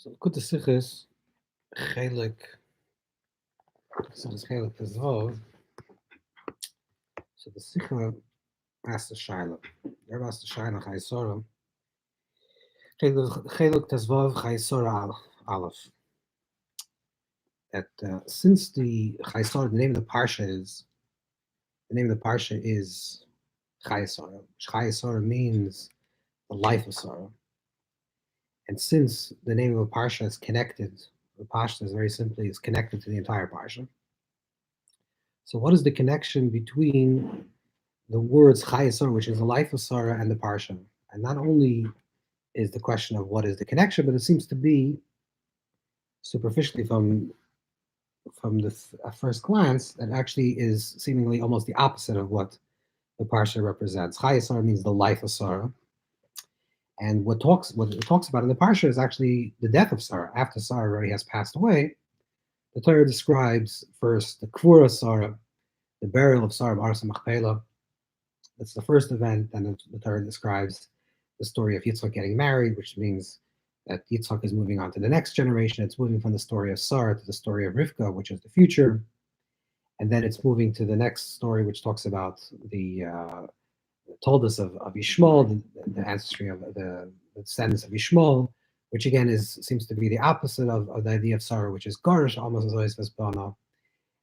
So good to see this. Chelek, so this Chelek Tezvov. So the Sikha asked the Shaila. There asked the Shaila Chaye Sara. Chelek Tezvov Chaye Sara Aleph. That since the Chaye Sara, the name of the parsha is Chaye Sara. Chaye Sara means the life of Sara. And since the name of a parsha is connected, the parsha is very simply is connected to the entire parsha. So what is the connection between the words Chaye Sara, which is the life of Sara, and the parsha? And not only is the question of what is the connection, but it seems to be superficially from the at first glance that actually is seemingly almost the opposite of what the parsha represents. Chaye Sara means the life of Sara, and what it talks about in the parsha is actually the death of Sara. After Sara already has passed away, the Torah describes first the Kvura Sara, the burial of Sara B'Aras Machpelah. That's the first event, and the Torah describes the story of Yitzchak getting married, which means that Yitzchak is moving on to the next generation. It's moving from the story of Sarah to the story of Rivka, which is the future. And then it's moving to the next story, which talks about the told us of Yishmael, the ancestry of the descendants of Yishmael, which again seems to be the opposite of the idea of Sarah, which is Garish, almost as always Vesbana,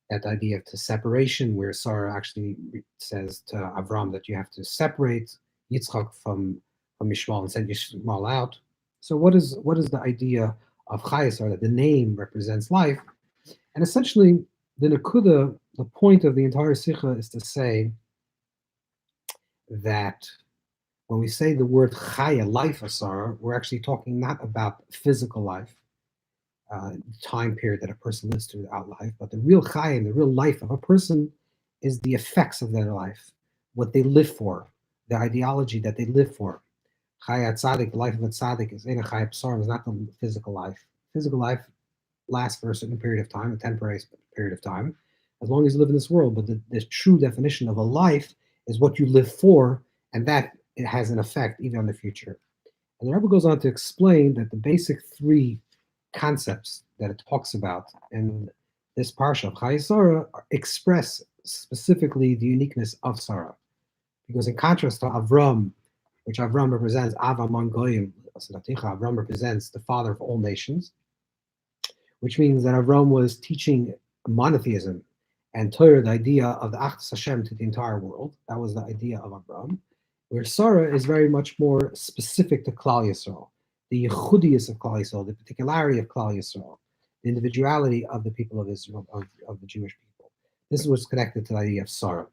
that idea of separation, where Sarah actually says to Avram that you have to separate Yitzchak from Yishmael and send Yishmael out. So what is the idea of Chaye Sara, that the name represents life? And essentially, the Nakuda, the point of the entire Sikha is to say that when we say the word Chaye, life of Sara, we're actually talking not about physical life, time period that a person lives throughout life, but the real Chaye and the real life of a person is the effects of their life, what they live for, the ideology that they live for. Chaye Tzaddik, the life of a Tzaddik, is in a Chaye Psarim, is not the physical life. Physical life lasts for a certain period of time, a temporary period of time, as long as you live in this world. But the true definition of a life is what you live for, and that it has an effect even on the future. And the Rabbi goes on to explain that the basic three concepts that it talks about in this parsha of Chaye Sara express specifically the uniqueness of Sara. Because in contrast to Avram, which Avram represents, Av Amon Goyim, Avram represents the father of all nations, which means that Avram was teaching monotheism and Torah, the idea of the Achdus Hashem, to the entire world. That was the idea of Avram. Where Sara is very much more specific to Klal Yisrael, the Yechudiyus of Klal Yisrael, the particularity of Klal Yisrael, the individuality of the people of Israel, of the Jewish people. This is what's connected to the idea of Sara.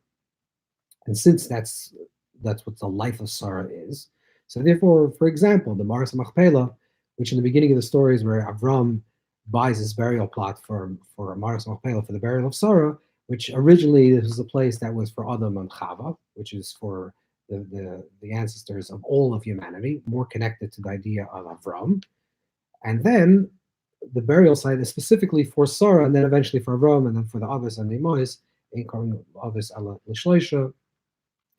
And since that's what the life of Sara is, so therefore, for example, the Maras Machpelah, which in the beginning of the story is where Avram buys this burial plot for Maras Machpelah, for the burial of Sara, which originally this was a place that was for Adam and Chava, which is for the ancestors of all of humanity, more connected to the idea of Avram. And then the burial site is specifically for Sarah, and then eventually for Avram, and then for the Avos and the Imois, Avos ala L'Shloisha,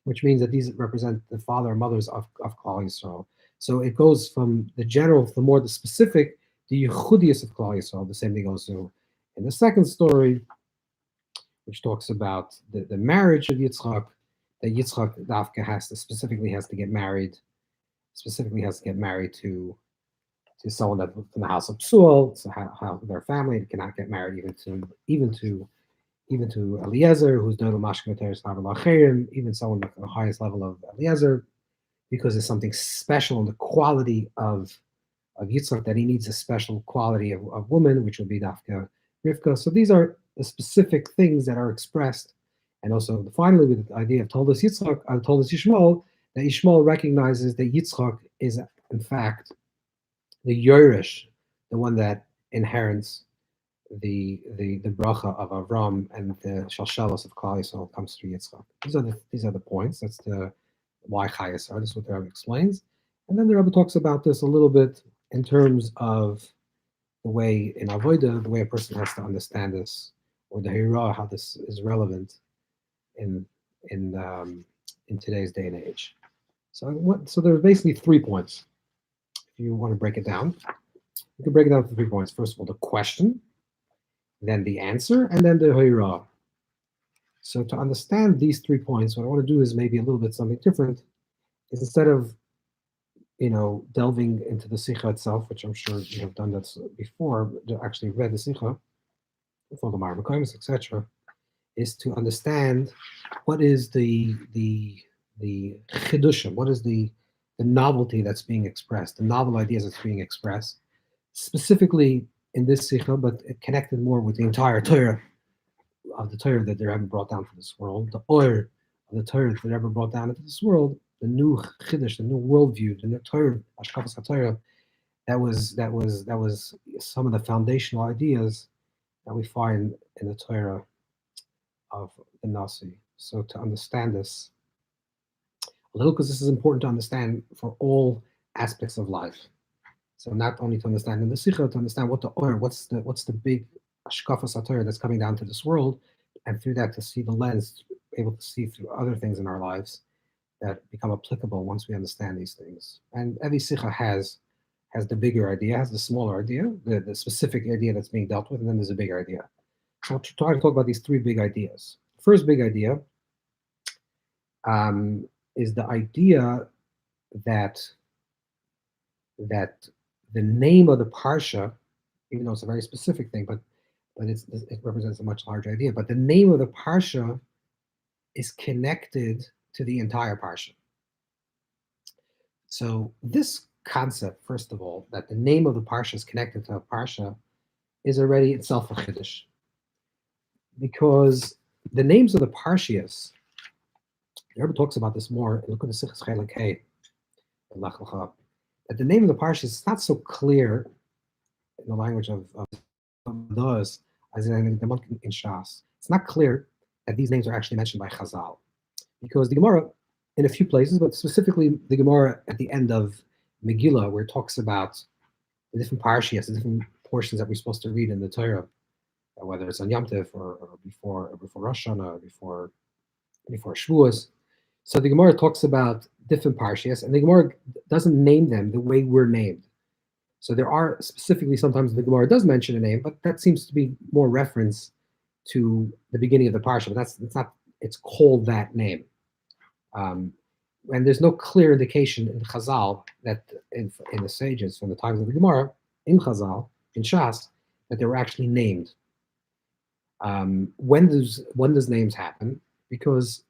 which means that these represent the father and mothers of Klal Yisrael. So it goes from the general to the specific, the Yechudius of Klal Yisrael. The same thing goes to in the second story, which talks about the marriage of Yitzchak, that Yitzchak Dafka specifically has to get married to someone that from the house of Psuel, so how their family cannot get married even to Eliezer, who's Dovber Mashkim, even someone at the highest level of Eliezer, because there's something special in the quality of Yitzchak, that he needs a special quality of woman, which will be Dafka Rivka. So these are the specific things that are expressed. And also, finally, with the idea of Toldos Yishmael, that Yishmael recognizes that Yitzchak is, in fact, the Yerush, the one that inherits the bracha of Avram, and the Shalshelos of Klal Yisrael comes through Yitzchak. These are the points. That's the why Chaye Sara. This is what the Rebbe explains. And then the Rebbe talks about this a little bit in terms of the way in Avodah, the way a person has to understand this, or the Hira, how this is relevant in today's day and age. So there are basically 3 points, if you want to break it down. We can break it down to 3 points. First of all, the question, then the answer, and then the hoira. So to understand these 3 points, what I want to do is maybe a little bit something different. Is instead of delving into the sikha itself, which I'm sure you have done that before, actually read the sikha for the Marmakomis, etc., is to understand what is the chidushim, what is the novelty that's being expressed, the novel ideas that's being expressed, specifically in this sikha, but it connected more with the entire Torah of the Torah that they're ever brought down to this world, the oir of the Torah that they're ever brought down into this world, the new chiddush, the new worldview, the new Torah, Ashkafas HaTorah, that was some of the foundational ideas that we find in the Torah of the Nasi. So to understand this a little, because this is important to understand for all aspects of life. So not only to understand in the Sikha, to understand what the or what's the big Ashkafas HaTorah that's coming down to this world, and through that to see the lens, able to see through other things in our lives that become applicable once we understand these things. And every Sikha has the bigger idea, has the smaller idea, the specific idea that's being dealt with, and then there's a bigger idea. So I'll try to talk about these 3 big ideas. First big idea is the idea that the name of the parsha, even though it's a very specific thing, but it represents a much larger idea. But the name of the parsha is connected to the entire parsha. So this concept, first of all, that the name of the parsha is connected to a parsha, is already itself a chiddush, because the names of the parshias, the Rabbi talks about this more. Look at the Chelek, that the name of the parsha is not so clear in the language of those as in Shas. It's not clear that these names are actually mentioned by Chazal, because the Gemara, in a few places, but specifically the Gemara at the end of Megillah, where it talks about the different parshias, the different portions that we're supposed to read in the Torah, whether it's on Yom Tov or before Rosh Hashanah, or before Shavuos. So the Gemara talks about different parshias, and the Gemara doesn't name them the way we're named. So there are specifically sometimes the Gemara does mention a name, but that seems to be more reference to the beginning of the parsha. But it's called that name. And there's no clear indication in Chazal that in the sages from the times of the Gemara, in Chazal, in Shas, that they were actually named. When does names happen? Because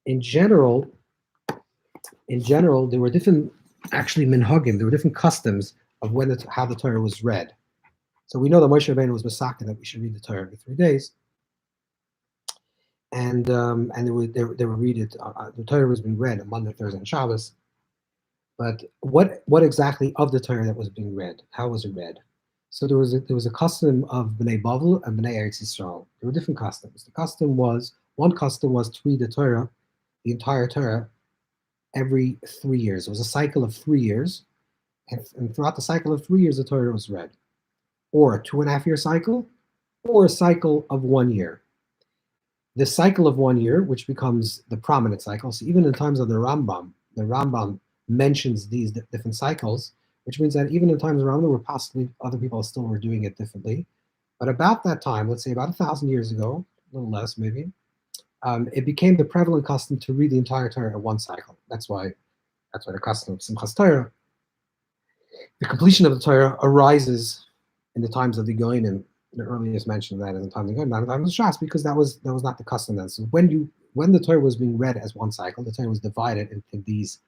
in general, there were different, actually minhagim, there were different customs of how the Torah was read. So we know that Moshe Rabbeinu was Masaka, that we should read the Torah every 3 days, and they would read it. The Torah was being read on Monday, Thursday, and Shabbos. But what exactly of the Torah that was being read? How was it read? So there was a custom of Bnei Bavel and Bnei Eretz Yisrael. There were different customs. One custom was to read the Torah, the entire Torah, every 3 years. It was a cycle of 3 years, and throughout the cycle of 3 years, the Torah was read, or a 2.5-year cycle, or a cycle of 1 year. The cycle of 1 year, which becomes the prominent cycle. So even in times of the Rambam mentions these different cycles, which means that even in times around there were possibly other people still were doing it differently. But about that time, let's say about 1,000 years ago, a little less maybe, it became the prevalent custom to read the entire Torah in one cycle. That's why the custom of Simchas Torah, the completion of the Torah, arises in the times of the Goyim. The earliest mention of that is in the time of the Goyim, not in the time of the Shas, because that was not the custom then. So when the Torah was being read as one cycle, the Torah was divided into these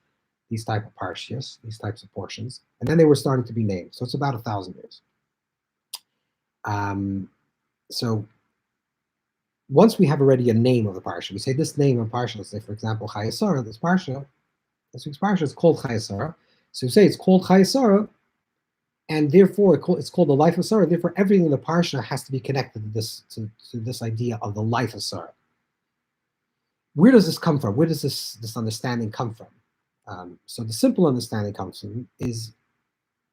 type of parshias, these types of portions, and then they were starting to be named. So it's about 1,000 years. So once we have already a name of the parsha, we say this name of parsha. Let's say, for example, Chaye Sara. This week's parsha is called Chaye Sara. So we say it's called Chaye Sara, and therefore it's called the life of Sara. Therefore, everything in the parsha has to be connected to this idea of the life of Sara. Where does this come from? Where does this understanding come from? So the simple understanding comes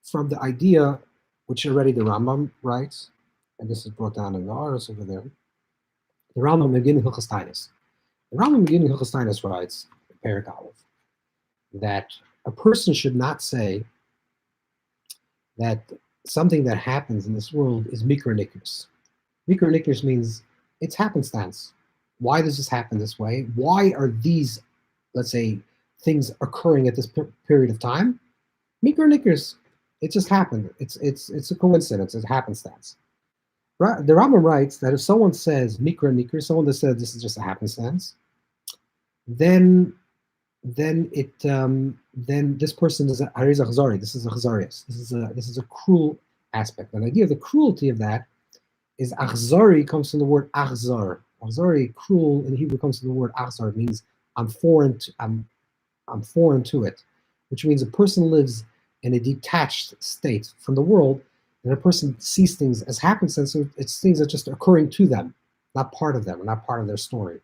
from the idea, which already the Rambam writes, and this is brought down in the Aros over there. The Rambam beginning Hilchos Taanis. The Rambam beginning Hilchos Taanis writes in Perek Aleph that a person should not say that something that happens in this world is mikronikros. Mikronikros means it's happenstance. Why does this happen this way? Why are these, let's say, things occurring at this period of time? Mikronikros. It just happened. It's a coincidence. It's happenstance. The Rambam writes that if someone says mikronikros, someone that says this is just a happenstance, then then this person is a hariz achzari. This is a chazarius. This is a cruel aspect. And the idea of the cruelty of that is achzari comes from the word achzar. Achzari, cruel in Hebrew, comes from the word achzar. It means I'm foreign. I'm foreign to it, which means a person lives in a detached state from the world, and a person sees things as happenstance. So it's things that are just occurring to them, not part of them, not part of their story.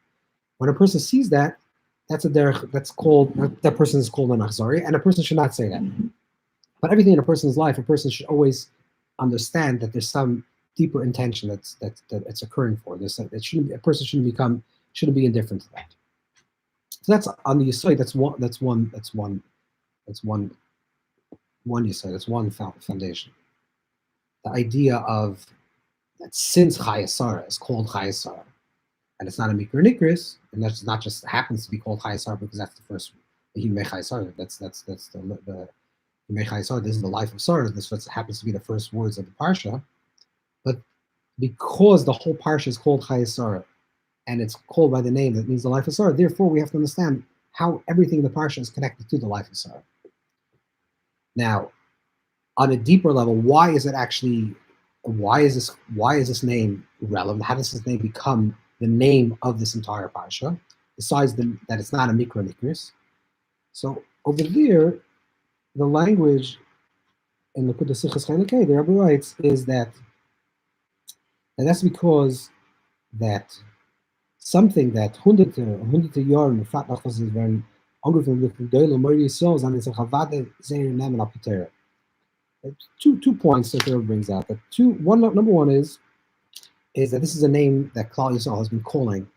When a person sees that, that's a derech. That's called, that person is called an achzari, and a person should not say that. But everything in a person's life, a person should always understand that there's some deeper intention that it's occurring for. It shouldn't be, a person shouldn't be indifferent to that. So that's on the Yisod. That's one Yisod. That's one foundation. The idea of that since Chaye Sara is called Chaye Sara, and it's not a Mikra Nikris, and that's not just happens to be called Chaye Sara because that's the first Himei Chaye Sara. That's the Himei Chaye Sara. This is the life of Sara. This happens to be the first words of the parsha. But because the whole parsha is called Chaye Sara, and it's called by the name that means the life of Sara, therefore we have to understand how everything in the parsha is connected to the life of Sara. Now, on a deeper level, why is this name relevant? How does this name become the name of this entire parsha? Besides that it's not a mikra nikris. So over there, the language in the Sichas Chelek, the Rabbi writes, is that that's because that something that hunderte Jahren Vater was werden angefangen mit dem Geil und Mori so, and it's a Chavade Zeir Namen Apitera. Two points that the Rabbi brings out. Number one is that this is a name that Klal Yisrael has been calling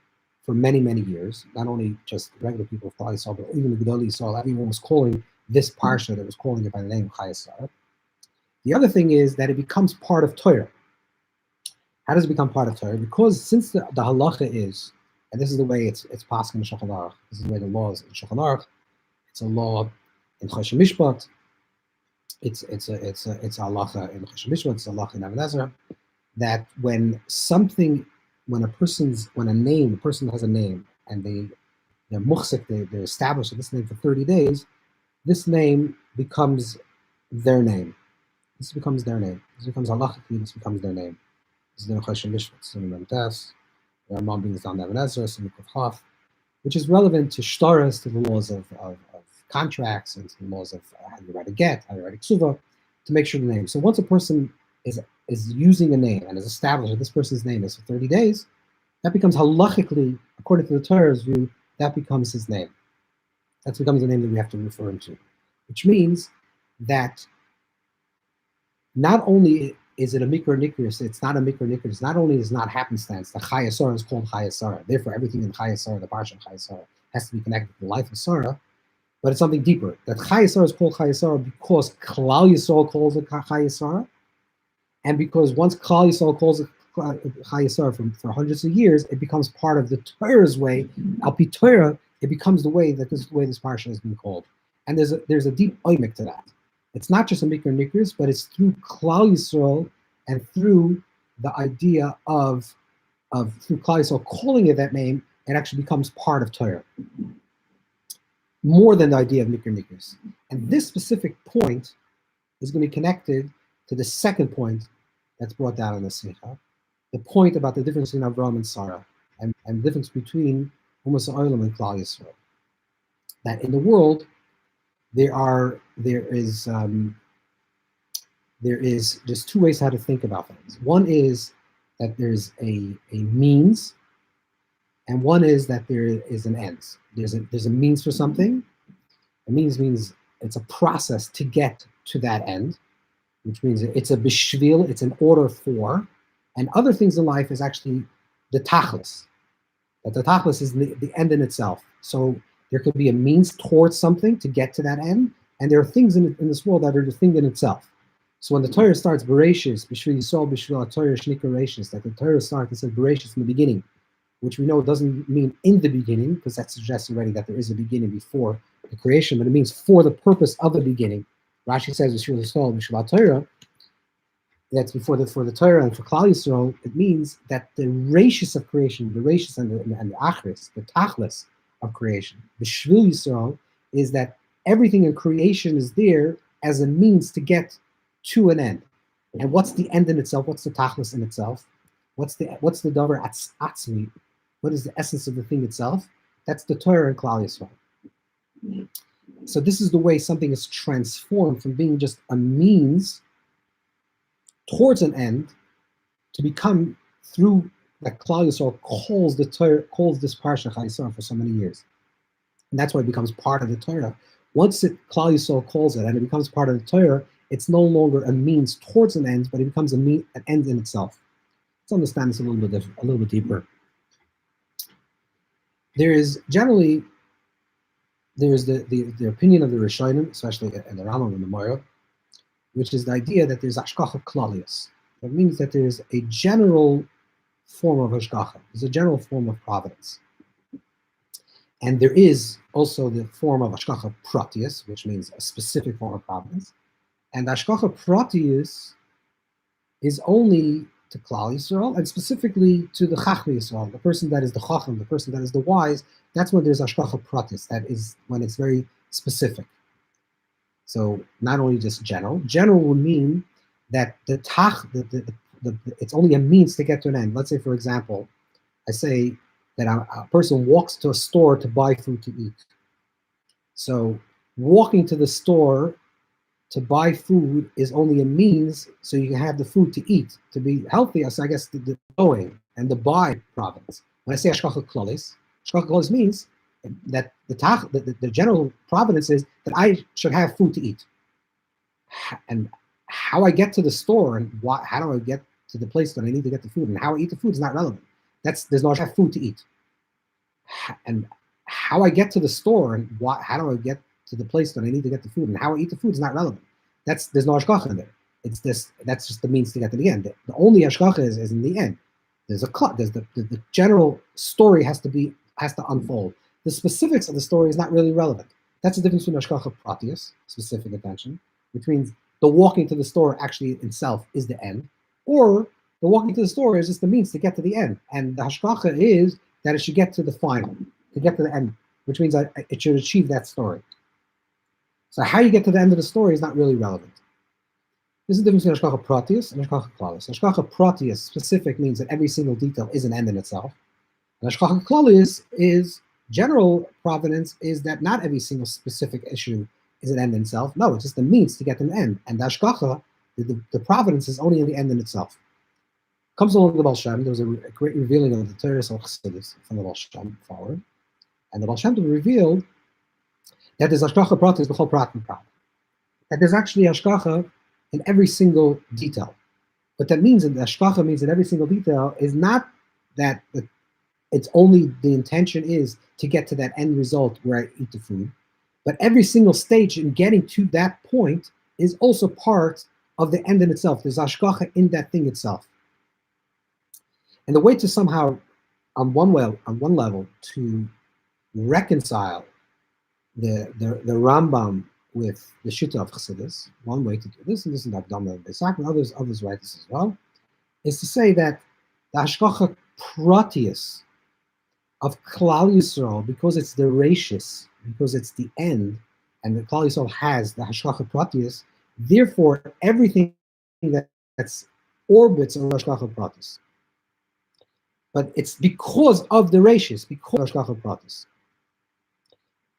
for many, many years. Not only just regular people of Klal Yisrael, but even the Gedol Yisrael. Everyone was calling this parsha that was calling it by the name of Chaye Sara. The other thing is that it becomes part of Torah. How does it become part of Torah? Because since the halacha is, and this is the way it's passed in Shulchan Aruch, this is the way the law is in Shulchan Aruch, it's a law in Choshen Mishpat, it's a halacha in Choshen Mishpat, it's a halacha in Even Ezra, that when a person has a name, and they're muhsik, they're established this name for 30 days, this name becomes their name. This becomes their name. This becomes halachically, this becomes their name. This is the Choshen Mishpat, Simon Tes, the Rambam brings down Even Ezra, Simon Kuf, which is relevant to shtaras, to the laws of contracts, and to the laws of how you write a get, how you write a ksuva, to make sure the name. So once a person is using a name and is established that this person's name is for 30 days, that becomes halachically, according to the Torah's view, that becomes his name. That becomes the name that we have to refer him to, which means that not only is it a mikra nikris, it's not a mikra nikris. Not only is it not happenstance, the Chaye Sara is called Chaye Sara. Therefore, everything in Chaye Sara, the parsha of Chaye Sara, has to be connected to the life of Sara. But it's something deeper. That Chaye Sara is called Chaye Sara because Klal Yisrael calls it Chaye Sara, and because once Klal Yisrael calls it Chaye Sara for hundreds of years, it becomes part of the Torah's way. Al pi Torah, it becomes the way this parsha has been called. And there's a deep oimik to that. It's not just a mikra nikris, but it's through Klal Yisrael and through the idea of through Klal Yisrael calling it that name, it actually becomes part of Torah. More than the idea of mikra nikris. And this specific point is going to be connected to the second point that's brought down in the Smicha, the point about the difference between Avraham and Sarah, and the difference between Umas Olam and Klal Yisrael. That in the world, there is just two ways how to think about things. One is that there's a means, and one is that there is an end. There's a means for something. A means it's a process to get to that end, which means it's a bishvil, it's an order for, and other things in life is actually the tachlis. That the tachlis is the end in itself. So there could be a means towards something to get to that end, and there are things in this world that are the thing in itself. So when the Torah starts Bereshis, B'shvil Yisrael, B'shvil HaTorah, Shnikar Bereshis, that the Torah starts, it says Bereshis in the beginning, which we know doesn't mean in the beginning, because that suggests already that there is a beginning before the creation, but it means for the purpose of the beginning. Rashi says B'shvil Yisrael, B'shvil HaTorah, that's before the Torah and for Klal Yisrael. It means that the rashis of creation, the rashis and the achris, the tachlis of creation, the shvil Yisrael, is that everything in creation is there as a means to get to an end. And what's the end in itself? What's the tachlis in itself? What's the Dovber atzmi? What is the essence of the thing itself? That's the Torah and Klal Yisrael. So this is the way something is transformed from being just a means towards an end to become, through that Klal Yisrael calls the Torah, calls this parsha Chaye for so many years, and that's why it becomes part of the Torah. Once Klal Yisrael calls it and it becomes part of the Torah, it's no longer a means towards an end, but it becomes an end in itself. Let's understand this a little bit deeper. There is the opinion of the Rishonim, especially in the Rambam and the Moira, which is the idea that there's hashgacha klalius. That means that there's a general form of hashgacha. There's a general form of providence. And there is also the form of hashgacha pratius, which means a specific form of providence. And hashgacha pratius is only to Klal Yisrael, and specifically to the Chachmei Yisrael, the person that is the Chacham, the person that is the wise. That's when there's hashgacha pratius. That is when it's very specific. So not only just general. General would mean that it's only a means to get to an end. Let's say, for example, I say that a person walks to a store to buy food to eat. So walking to the store to buy food is only a means so you can have the food to eat, to be healthy. So I guess the going and the buy province. When I say hashgacha klalis means that the general providence is that I should have food to eat, and how I get to the store and how do I get to the place that I need to get the food and how I eat the food is not relevant. There's no have food to eat, and how I get to the store and how do I get to the place that I need to get the food and how I eat the food is not relevant. There's no hashgacha in there. That's just the means to get to the end. The only hashgacha is in the end. There's the general story has to unfold. The specifics of the story is not really relevant. That's the difference between hashgacha pratius, specific attention, which means the walking to the store actually itself is the end, or the walking to the store is just the means to get to the end. And the hashgacha is that it should get to the final, to get to the end, which means that it should achieve that story. So how you get to the end of the story is not really relevant. This is the difference between hashgacha pratius and hashgacha klalis. Hashgacha pratius, specific, means that every single detail is an end in itself. And hashgacha klalis is general providence, is that not every single specific issue is an end in itself. No, it's just the means to get to the end. And the hashgacha, the providence, is only in the end in itself. Comes along the Baal Shem. There was a great revealing of the Torah of Chassidus from the Baal Shem forward, and the Baal Shem revealed that there's hashgacha pratis b'chol prat v'prat. That there's actually hashgacha in every single detail. But that means that the hashgacha means that every single detail is not that it's only the intention is to get to that end result where I eat the food, but every single stage in getting to that point is also part of the end in itself. There's hashgacha in that thing itself. And the way to somehow, on one level, to reconcile the Rambam with the Shita of Chassidus, one way to do this, and this is not Dovber, and others write this as well, is to say that the hashgacha pratius of Klal Yisrael, because it's the rashis, because it's the end, and the Klal Yisrael has the hashgacha pratius, therefore everything that's orbits on hashgacha pratius. But it's because of the rashis, because of hashgacha pratius.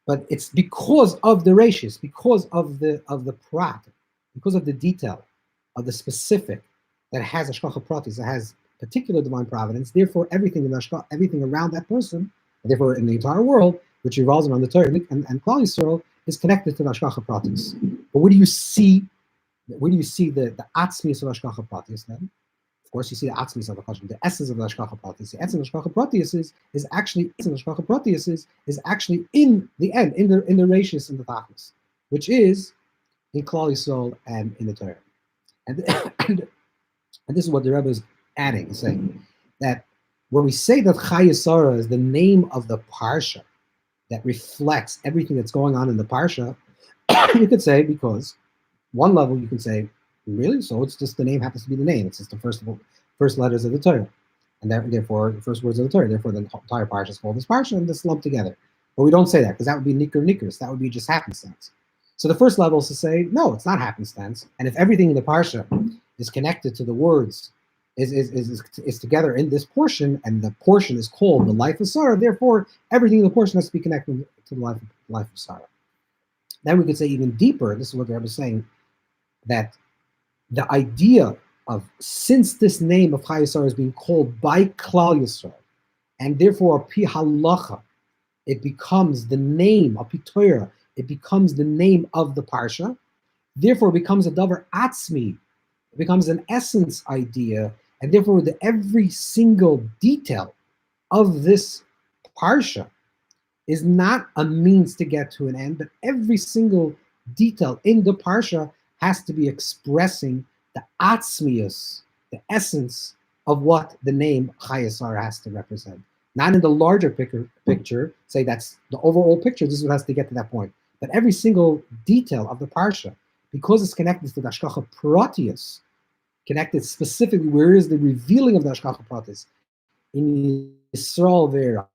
But it's because of the rashis, because of the prat, because of the detail, of the specific that has hashgacha pratis, that has particular divine providence. Therefore, everything around that person, and therefore in the entire world, which revolves around the Torah and Klal Yisrael, is connected to the hashgacha pratis. But where do you see the atzmius of hashgacha pratis then? Of course, you see the atzmius of the essence of the hashgacha pratis. The essence of hashgacha pratis is actually in the end, in the rashis and the tachlis, which is in Klal Yisrael and in the Torah. And, and, and this is what the Rebbe is adding, saying that when we say that Chaye Sara is the name of the Parsha that reflects everything that's going on in the Parsha, you could say, because one level you can say, really? So it's just the name happens to be the name. It's just the first letters of the Torah. And therefore, the first words of the Torah. Therefore, the entire Parsha is called this Parsha and just lumped together. But we don't say that because that would be nikkur. That would be just happenstance. So the first level is to say, no, it's not happenstance. And if everything in the Parsha is connected to the words, is together in this portion, and the portion is called the life of Sarah, therefore, everything in the portion has to be connected to the life of Sarah. Then we could say even deeper, this is what the Rebbe is saying, that the idea of, since this name of Chaye Sara is being called by Klal Yisrael, and therefore pi halacha, it becomes the name of Torah, it becomes the name of the Parsha, therefore it becomes a Dovber atzmi, it becomes an essence idea, and therefore every single detail of this Parsha is not a means to get to an end, but every single detail in the Parsha has to be expressing the atzmius, the essence of what the name Chaye Sara has to represent. Not in the larger picture, say that's the overall picture, this is what has to get to that point. But every single detail of the Parsha, because it's connected to the Hashgacha Pratius, connected specifically, where is the revealing of the Hashgacha Pratius? In Yisrael there,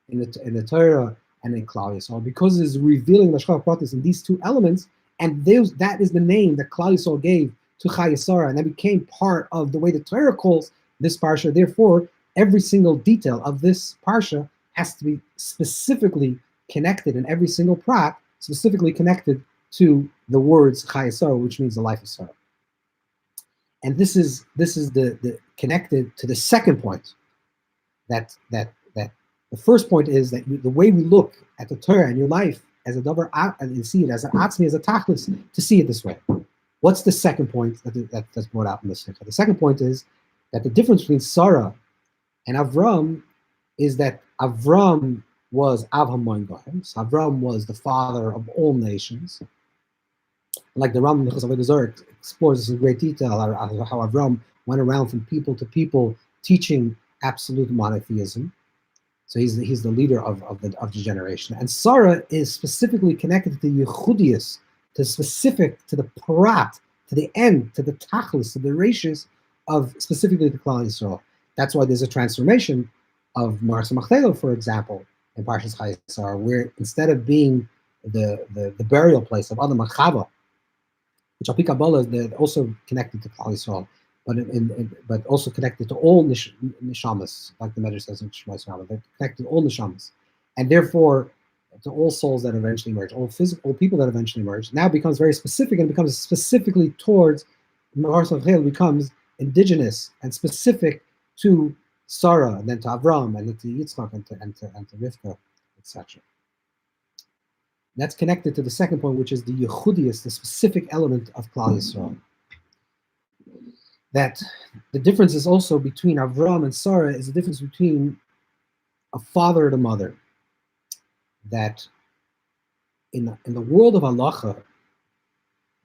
in the Torah and in Klal Yisrael, because it's revealing the Hashgacha Pratis in these two elements, and that is the name that Klal Yisrael gave to Chaye Sara, and that became part of the way the Torah calls this parsha. Therefore, every single detail of this parsha has to be specifically connected, and every single prat specifically connected to the words Chaye Sara, which means the life of Sarah. And this is the connected to the second point, that the first point is that the way we look at the Torah and your life as a Dovber, and see it as an atzmi, as a tachlis, to see it this way. What's the second point that's brought out in this sikha? The second point is that the difference between Sarah and Avram is that Avram was Av HaMoin Goyim. So Avram was the father of all nations. Like the Ram explores this in great detail, how Avram went around from people to people teaching absolute monotheism. So he's the leader of the generation. And Sarah is specifically connected to the Yechudius, to the Parat, to the end, to the Tachlis, to the ratios of specifically the Klal Yisrael. That's why there's a transformation of Marsa Machdelo, for example, in Parshas Chaye Sara, where instead of being the burial place of Adam and Chava, which Alpi Kabbalah is also connected to Klal Yisrael, but also connected to all neshamas, like the Medrash says in Shema Yisrael. They're connected to all neshamas, and therefore to all souls that eventually emerge, all people that eventually emerge. Now becomes very specific, and becomes specifically towards Ma'aras Avchel, becomes indigenous and specific to Sarah, and then to Avram, and then to Yitzchak, and to Rivka, etc. That's connected to the second point, which is the Yechudius, the specific element of Klal Yisrael. That the difference is also between Avram and Sarah is the difference between a father and a mother. That in the world of halacha,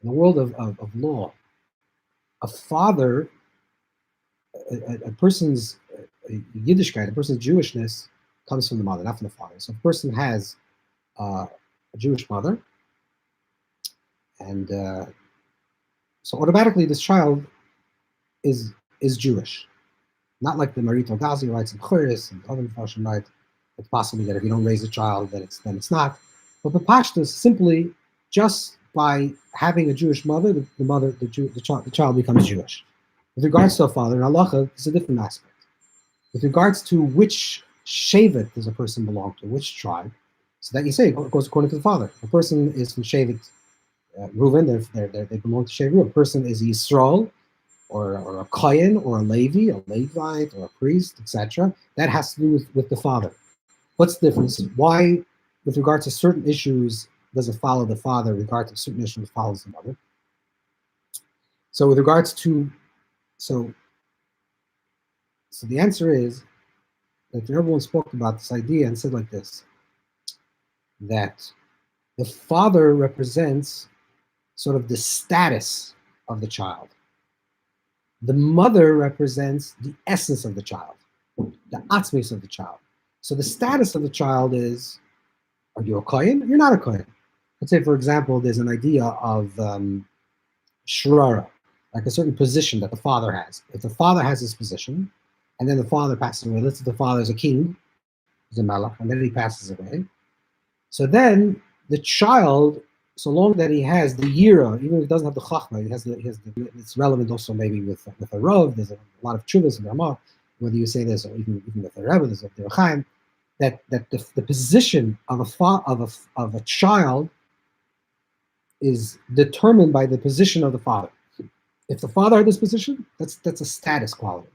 in the world of law, a father, a person's Yiddishkeit, a person's Jewishness comes from the mother, not from the father. So if a person has a Jewish mother, and so automatically this child is Jewish. Not like the Marit Al-Ghazi writes in Churis and other Mepharshim write, it's possibly that if you don't raise a child, then it's not. But the Pashtus, simply just by having a Jewish mother, the child becomes Jewish. With regards to a father, in halacha, it's a different aspect. With regards to which shevet does a person belong to, which tribe, so that you say it goes according to the father. A person is from shevet Reuven, they belong to shevet Reuven. A person is Yisrael, or a Kohen, or a Levi, a Levite, or a priest, etc. That has to do with the father. What's the difference? Why, with regards to certain issues, does it follow the father? With regard to certain issues, it follows the mother. So with regards to, so the answer is that everyone spoke about this idea and said like this, that the father represents sort of the status of the child. The mother represents the essence of the child, the atzmis of the child. So the status of the child is, are you a kohen? You're not a kohen. Let's say, for example, there's an idea of shrara, like a certain position that the father has. If the father has this position, and then the father passes away, let's say the father is a king, he's a malach, and then he passes away. So then the child, so long that he has the yira, even if he doesn't have the chachma, it's relevant also maybe with a rov. There's a lot of chuvas in the Ramah, whether you say this or even with the Rebbe, there's a Chaim, that the position of a child is determined by the position of the father. If the father had this position, that's a status quality.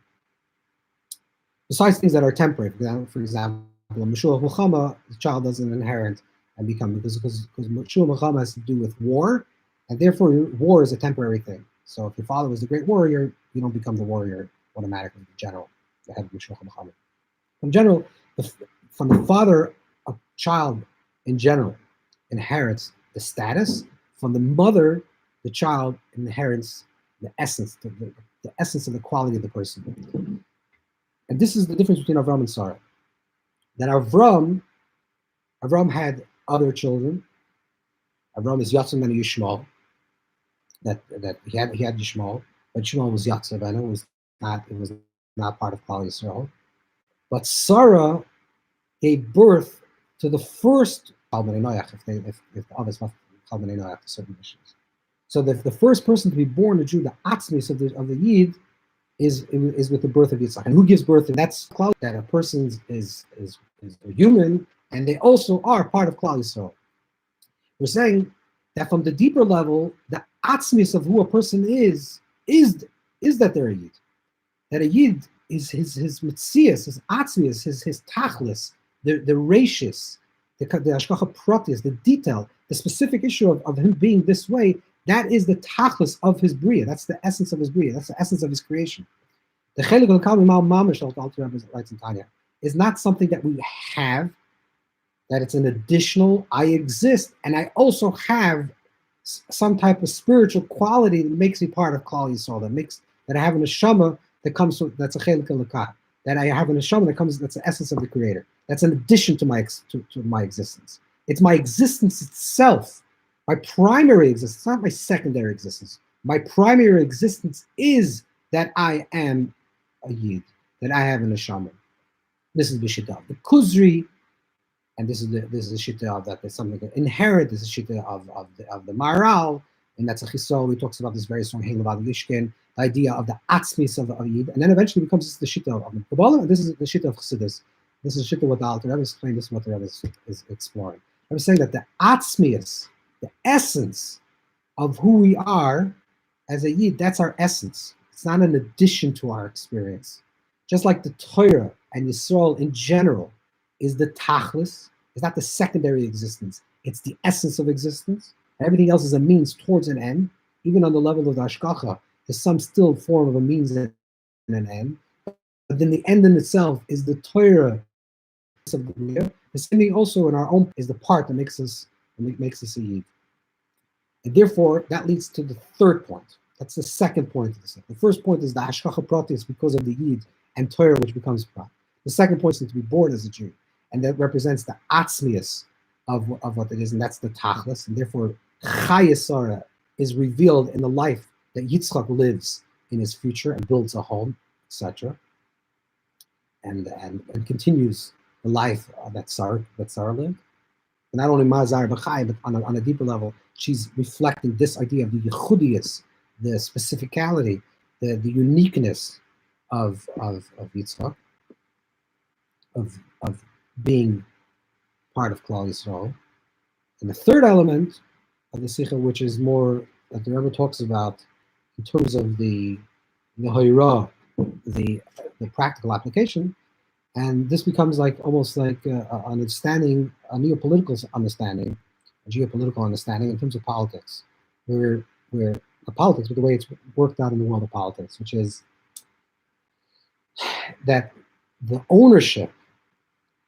Besides things that are temporary, for example, Meshua Muhammad, the child doesn't inherit and become, because Meshua Muhammad has to do with war, and therefore war is a temporary thing. So if your father was the great warrior, you don't become the warrior automatically, the general, the head of Meshua Muhammad. In general, from the father, a child in general inherits the status. From the mother, the child inherits the essence, the essence of the quality of the person. And this is the difference between Avram and Sarah. That Avram had other children. Avram is Yatzim and Yishmael. That he had Yishmael, but Yishmael was Yatzim and it was not part of Klal Yisrael. But Sarah gave birth to the first Kalman Noach, if the others have Kalman Noach to certain issues. So the first person to be born a Jew, the atzmis of the Yid, is with the birth of Yitzchak. And who gives birth? And that's Klal, that a person is a human, and they also are part of Klal Yisrael. We're saying that from the deeper level, the atzmis of who a person is that they're a Yid. That a Yid is his mitzias, his atzmius, his tachlis, the ratius, the hashgacha pratis, the detail, the specific issue of him being this way. That is the tachlis of his bria. That's the essence of his bria. That's the essence of his creation. The Chelek al Kalmi Mamish, the Rabbi writes in Tanya, is not something that we have. That it's an additional. I exist, and I also have some type of spiritual quality that makes me part of Klal Yisrael. That I have a neshama that comes from, that's a Chelek al. That I have a neshama that comes, that's the essence of the Creator. That's an addition to my existence. It's my existence itself. My primary existence, not my secondary existence. My primary existence is that I am a Yid, that I have a neshama. This is the Shita. The Kuzri, and this is the Shita of that there's something that inherit. This is the Shita of the Maral, and that's a Chisol. He talks about this very strong Heilevad Lishkin, the idea of the Atzmis of Yid, and then eventually becomes the Shita of the Kabbalah, and this is the Shita of Chassidus. This is Shita what the Alter Rebbe is explaining. This is what the Rebbe is exploring. I'm saying that the Atzmius, the essence of who we are as a Yid, that's our essence. It's not an addition to our experience. Just like the Torah and Yisrael in general is the Tachlis, it's not the secondary existence, it's the essence of existence. Everything else is a means towards an end. Even on the level of the Hashgacha, there's some still form of a means and an end. But then the end in itself is the Torah of the Bria. The same thing also in our own is the part that makes us a Yid. And therefore, that leads to the third point. That's the second point of the first point is the Hashgacha Pratis because of the Yid and Torah, which becomes Prat. The second point is to be born as a Jew. And that represents the Atzmius of what it is, and that's the Tachlis. And therefore, Chaye Sara is revealed in the life that Yitzchak lives in his future and builds a home, etc. And continues the life that Sara lived. And not only Mazar but Chaye, but on a deeper level, she's reflecting this idea of the Yechudius, the specificality, the uniqueness of Yitzchak, of being part of Klal Yisrael. And the third element of the Sikha, which is more that the Rebbe talks about in terms of the Hoira, the practical application, and this becomes like almost like an understanding, a geopolitical understanding in terms of politics, where the politics, but the way it's worked out in the world of politics, which is that the ownership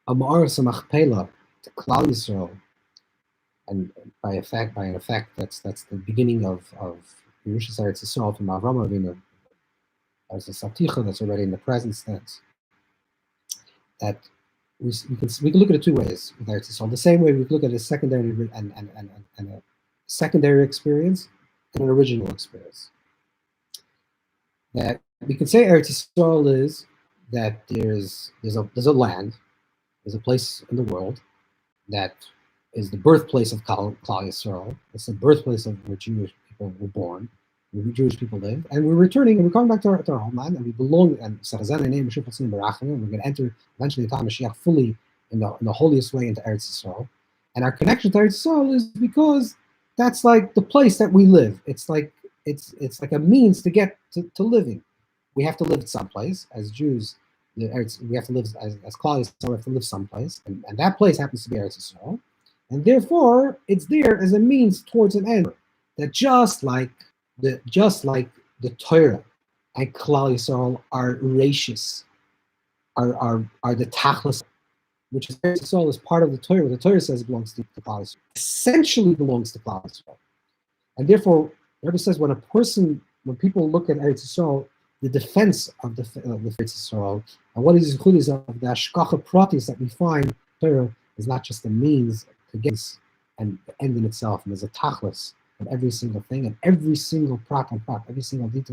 of Ma'aras Machpelah to Klal Yisrael and by an effect, that's the beginning of Yerusha Eretz Yisrael from Avram Avinu as a Saticha that's already in the present tense. That we can look at it two ways with Eretz Yisrael. The same way we look at a secondary and a secondary experience and an original experience. That we can say Eretz Yisrael is that there's a land, there's a place in the world that is the birthplace of Klal Yisrael. It's the birthplace of where Jewish people were born, where Jewish people live, and we're returning and we're coming back to our homeland, and we belong. And we're going to enter eventually the time of Mashiach fully in the holiest way into Eretz Yisrael. And our connection to Eretz Yisrael is because that's like the place that we live. It's like a means to get to living. We have to live someplace as Jews. We have to live as Klal Yisrael. We have to live someplace, and that place happens to be Eretz Yisrael, and therefore it's there as a means towards an end. That just like the Torah and Klal Yisrael are rachis, are the tachlis, which is Eretz Yisrael is part of the Torah. The Torah says it belongs to Klal Yisrael, essentially belongs to Klal Yisrael, and therefore, Rabbi says when people look at Eretz Yisrael, the defense of the Eretz Yisrael, and what is the of the hashkacha pratis that we find Torah is not just a means to get and end in itself, and there's a tachlis of every single thing and every single prat and prat, every single detail